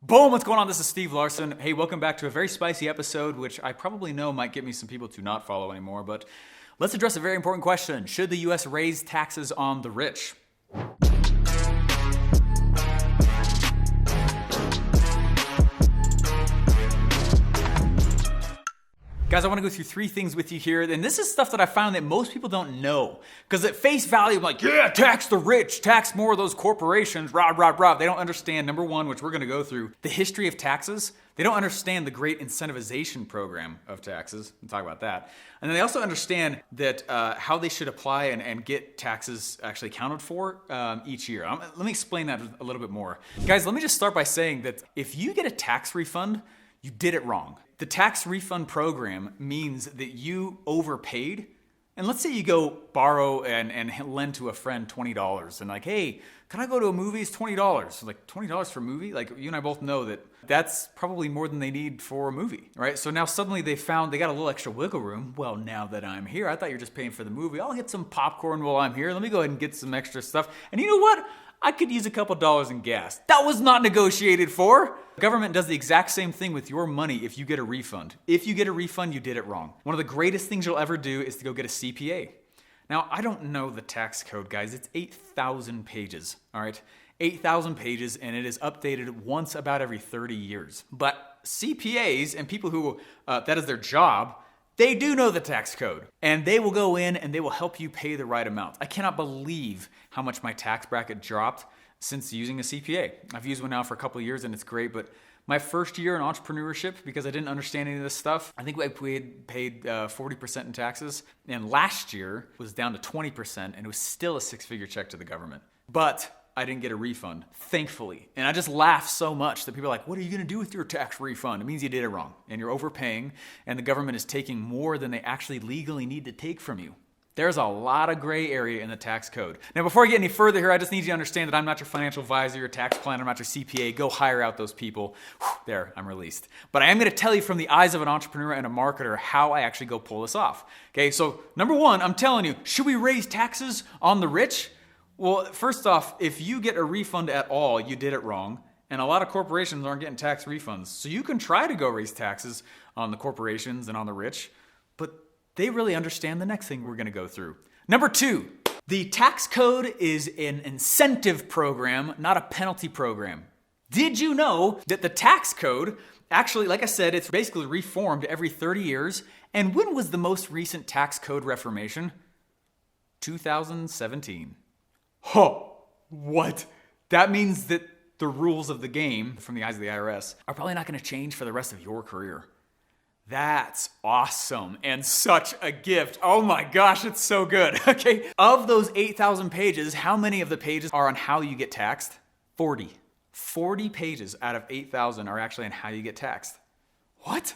Boom, what's going on? This is Steve Larsen. Hey, welcome back to a very spicy episode, which I probably know might get me some people to not follow anymore, but let's address a very important question. Should the US raise taxes on the rich? Guys, I want to go through three things with you here, and this is stuff that I found that most people don't know. Because at face value, I'm like, yeah, tax the rich, tax more of those corporations, rah, rah, rah. They don't understand, number one, which we're going to go through, the history of taxes. They don't understand the great incentivization program of taxes. We'll talk about that. And then they also understand that how they should apply and get taxes actually accounted for each year. Let me explain that a little bit more. Guys, let me just start by saying that if you get a tax refund, you did it wrong. The tax refund program means that you overpaid. And let's say you go borrow and lend to a friend $20 and like, hey, can I go to a movie? It's $20. Like $20 for a movie? Like you and I both know that that's probably more than they need for a movie, right? So now suddenly they got a little extra wiggle room. Well, now that I'm here, I thought you were just paying for the movie. I'll get some popcorn while I'm here. Let me go ahead and get some extra stuff. And you know what? I could use a couple dollars in gas. That was not negotiated for. The government does the exact same thing with your money if you get a refund. If you get a refund, you did it wrong. One of the greatest things you'll ever do is to go get a CPA. Now, I don't know the tax code, guys. It's 8,000 pages, all right? 8,000 pages, and it is updated once about every 30 years. But CPAs and people who, that is their job, they do know the tax code, and they will go in and they will help you pay the right amount. I cannot believe how much my tax bracket dropped since using a CPA. I've used one now for a couple of years and it's great, but my first year in entrepreneurship, because I didn't understand any of this stuff, I think we had paid 40% in taxes, and last year was down to 20%, and it was still a six-figure check to the government. But I didn't get a refund, thankfully. And I just laugh so much that people are like, what are you gonna do with your tax refund? It means you did it wrong and you're overpaying and the government is taking more than they actually legally need to take from you. There's a lot of gray area in the tax code. Now, before I get any further here, I just need you to understand that I'm not your financial advisor, your tax planner, I'm not your CPA. Go hire out those people. Whew, there, I'm released. But I am gonna tell you from the eyes of an entrepreneur and a marketer how I actually go pull this off. Okay, so number one, I'm telling you, should we raise taxes on the rich? Well, first off, if you get a refund at all, you did it wrong. And a lot of corporations aren't getting tax refunds. So you can try to go raise taxes on the corporations and on the rich, but they really understand the next thing we're gonna go through. Number two, the tax code is an incentive program, not a penalty program. Did you know that the tax code, actually, like I said, it's basically reformed every 30 years. And when was the most recent tax code reformation? 2017. Huh, what? That means that the rules of the game, from the eyes of the IRS, are probably not gonna change for the rest of your career. That's awesome and such a gift. Oh my gosh, it's so good. Okay, of those 8,000 pages, how many of the pages are on how you get taxed? 40. 40 pages out of 8,000 are actually on how you get taxed. What?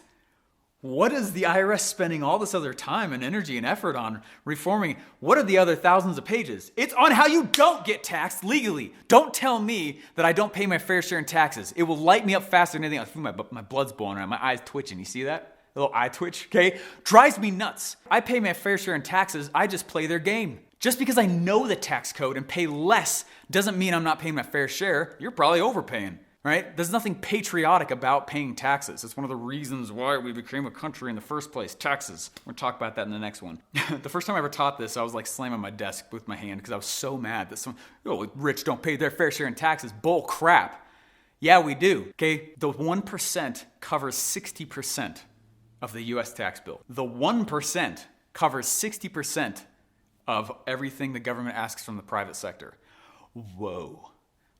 What is the IRS spending all this other time and energy and effort on reforming? What are the other thousands of pages? It's on how you don't get taxed legally. Don't tell me that I don't pay my fair share in taxes. It will light me up faster than anything else. My blood's blowing around. My eyes twitching. You see that? A little eye twitch, okay? Drives me nuts. I pay my fair share in taxes. I just play their game. Just because I know the tax code and pay less doesn't mean I'm not paying my fair share. You're probably overpaying. Right? There's nothing patriotic about paying taxes. It's one of the reasons why we became a country in the first place, taxes. We'll talk about that in the next one. The first time I ever taught this, I was like slamming my desk with my hand because I was so mad that rich don't pay their fair share in taxes. Bull crap. Yeah, we do. Okay, the 1% covers 60% of the US tax bill. The 1% covers 60% of everything the government asks from the private sector. Whoa.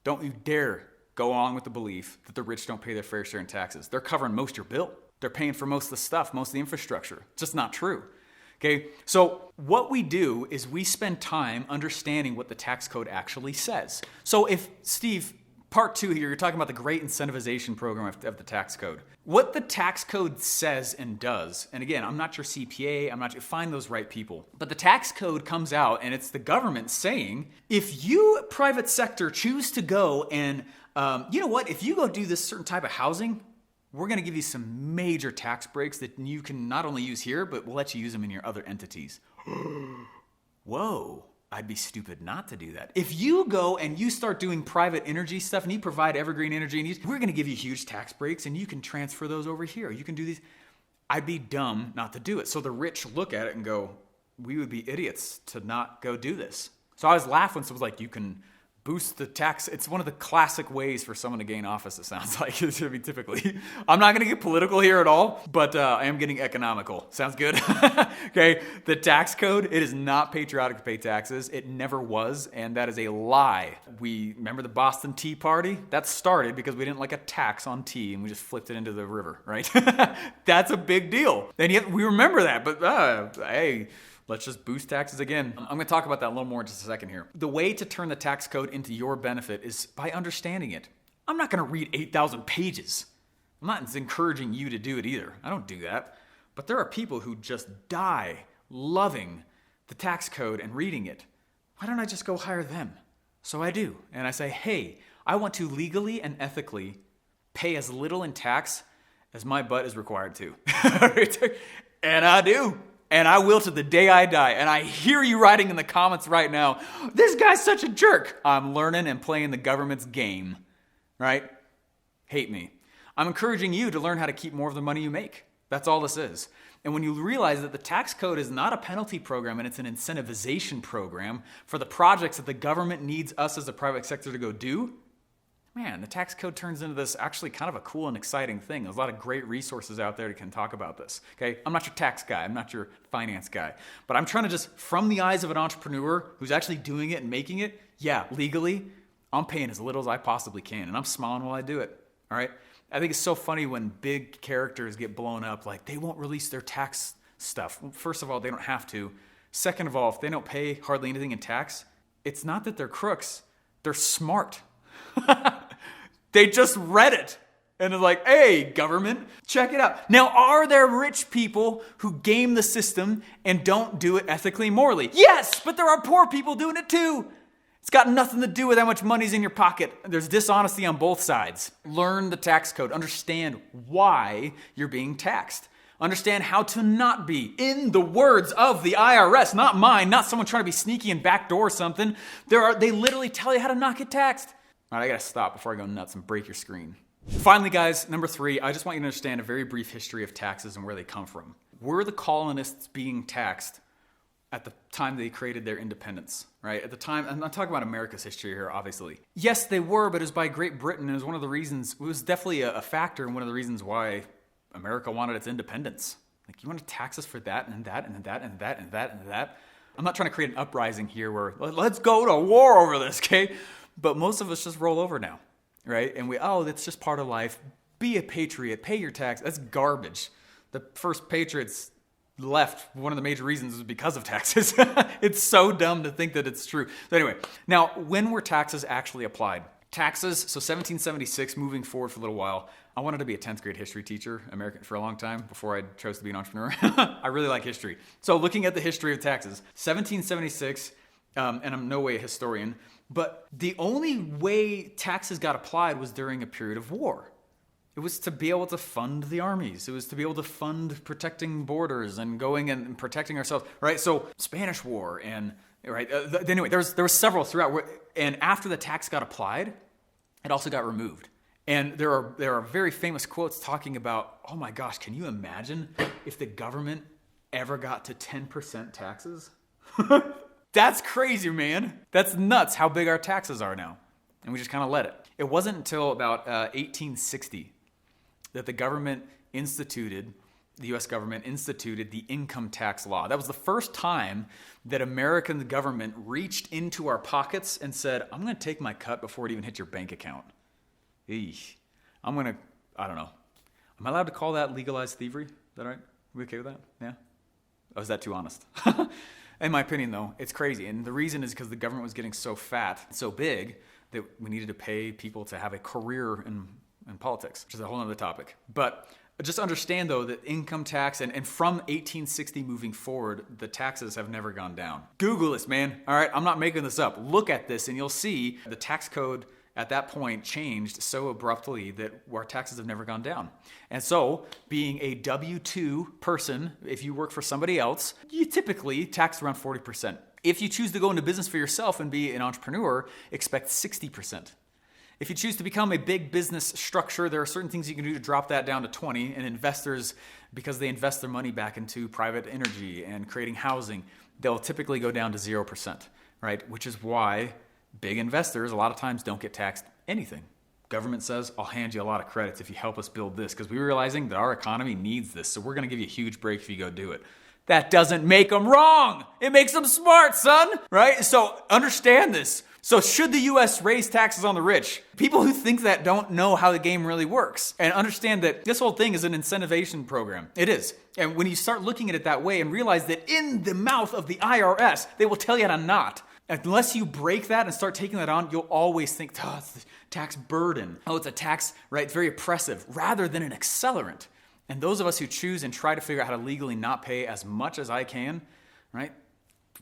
Don't you dare go on with the belief that the rich don't pay their fair share in taxes. They're covering most of your bill. They're paying for most of the stuff, most of the infrastructure. It's just not true. Okay, so what we do is we spend time understanding what the tax code actually says. So if, Steve, part two here, you're talking about the great incentivization program of the tax code. What the tax code says and does, and again, I'm not your CPA, find those right people. But the tax code comes out and it's the government saying, if you, private sector, choose to go and you know what? If you go do this certain type of housing, we're going to give you some major tax breaks that you can not only use here, but we'll let you use them in your other entities. Whoa. I'd be stupid not to do that. If you go and you start doing private energy stuff and you provide evergreen energy and we're gonna give you huge tax breaks and you can transfer those over here. You can do these. I'd be dumb not to do it. So the rich look at it and go, we would be idiots to not go do this. So I was laughing when someone was like, you can boost the tax. It's one of the classic ways for someone to gain office, it sounds like. Typically. I'm not going to get political here at all, but I am getting economical. Sounds good? Okay, the tax code, it is not patriotic to pay taxes. It never was, and that is a lie. We remember the Boston Tea Party? That started because we didn't like a tax on tea, and we just flipped it into the river, right? That's a big deal. And yet we remember that, but hey, let's just boost taxes again. I'm going to talk about that a little more in just a second here. The way to turn the tax code into your benefit is by understanding it. I'm not going to read 8,000 pages. I'm not encouraging you to do it either. I don't do that. But there are people who just die loving the tax code and reading it. Why don't I just go hire them? So I do. And I say, hey, I want to legally and ethically pay as little in tax as my butt is required to. And I do. And I will to the day I die. And I hear you writing in the comments right now, this guy's such a jerk. I'm learning and playing the government's game, right? Hate me. I'm encouraging you to learn how to keep more of the money you make. That's all this is. And when you realize that the tax code is not a penalty program and it's an incentivization program for the projects that the government needs us as a private sector to go do, man, the tax code turns into this actually kind of a cool and exciting thing. There's a lot of great resources out there that can talk about this, okay? I'm not your tax guy. I'm not your finance guy. But I'm trying to just, from the eyes of an entrepreneur who's actually doing it and making it, yeah, legally, I'm paying as little as I possibly can. And I'm smiling while I do it, all right? I think it's so funny when big characters get blown up, like they won't release their tax stuff. Well, first of all, they don't have to. Second of all, if they don't pay hardly anything in tax, it's not that they're crooks. They're smart. They just read it and are like, hey, government, check it out. Now, are there rich people who game the system and don't do it ethically and morally? Yes, but there are poor people doing it too. It's got nothing to do with how much money's in your pocket. There's dishonesty on both sides. Learn the tax code. Understand why you're being taxed. Understand how to not be. In the words of the IRS, not mine, not someone trying to be sneaky and backdoor something. They literally tell you how to not get taxed. All right, I gotta stop before I go nuts and break your screen. Finally, guys, number 3, I just want you to understand a very brief history of taxes and where they come from. Were the colonists being taxed at the time they created their independence, right? At the time, I'm not talking about America's history here, obviously. Yes, they were, but it was by Great Britain. And it was one of the reasons, it was definitely a factor and one of the reasons why America wanted its independence. Like, you want to tax us for that and that and that and that and that and that? I'm not trying to create an uprising here where let's go to war over this, okay? But most of us just roll over now, right? And that's just part of life. Be a patriot, pay your tax. That's garbage. The first patriots left, one of the major reasons was because of taxes. It's so dumb to think that it's true. So anyway, now when were taxes actually applied? Taxes, so 1776, moving forward for a little while. I wanted to be a 10th grade history teacher, American, for a long time before I chose to be an entrepreneur. I really like history. So looking at the history of taxes, 1776, and I'm no way a historian, but the only way taxes got applied was during a period of war. It was to be able to fund the armies. It was to be able to fund protecting borders and going and protecting ourselves, right? So Spanish War and, right? Anyway, there was several throughout. And after the tax got applied, it also got removed. And there are very famous quotes talking about, oh my gosh, can you imagine if the government ever got to 10% taxes? That's crazy, man. That's nuts how big our taxes are now. And we just kind of let it. It wasn't until about 1860 that the U.S. government instituted the income tax law. That was the first time that American government reached into our pockets and said, I'm going to take my cut before it even hits your bank account. Eesh. I don't know. Am I allowed to call that legalized thievery? Is that right? Are we okay with that? Yeah? Or is that too honest? In my opinion, though, it's crazy. And the reason is because the government was getting so fat, so big, that we needed to pay people to have a career in politics, which is a whole other topic. But just understand, though, that income tax, and from 1860 moving forward, the taxes have never gone down. Google this, man. All right, I'm not making this up. Look at this, and you'll see the tax code at that point changed so abruptly that our taxes have never gone down. And so, being a W-2 person, if you work for somebody else, you typically tax around 40%. If you choose to go into business for yourself and be an entrepreneur, expect 60%. If you choose to become a big business structure, there are certain things you can do to drop that down to 20, and investors, because they invest their money back into private energy and creating housing, they'll typically go down to 0%, right? Which is why big investors a lot of times don't get taxed anything. Government says, I'll hand you a lot of credits if you help us build this, because we're realizing that our economy needs this, so we're going to give you a huge break if you go do it. That doesn't make them wrong. It makes them smart, son, right? So understand this. So should the US raise taxes on the rich? People who think that don't know how the game really works, and understand that this whole thing is an incentivization program. It is. And when you start looking at it that way and realize that in the mouth of the IRS, they will tell you to not. Unless you break that and start taking that on, you'll always think, oh, it's the tax burden. Oh, it's a tax, right? It's very oppressive, rather than an accelerant. And those of us who choose and try to figure out how to legally not pay as much as I can, right?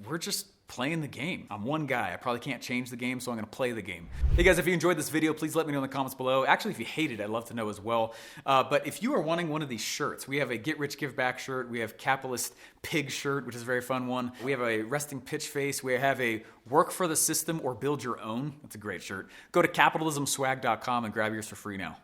We're just playing the game. I'm one guy. I probably can't change the game, so I'm going to play the game. Hey guys, if you enjoyed this video, please let me know in the comments below. Actually, if you hated it, I'd love to know as well. But if you are wanting one of these shirts, we have a Get Rich Give Back shirt. We have Capitalist Pig shirt, which is a very fun one. We have a Resting Pitch Face. We have a Work for the System or Build Your Own. That's a great shirt. Go to capitalismswag.com and grab yours for free now.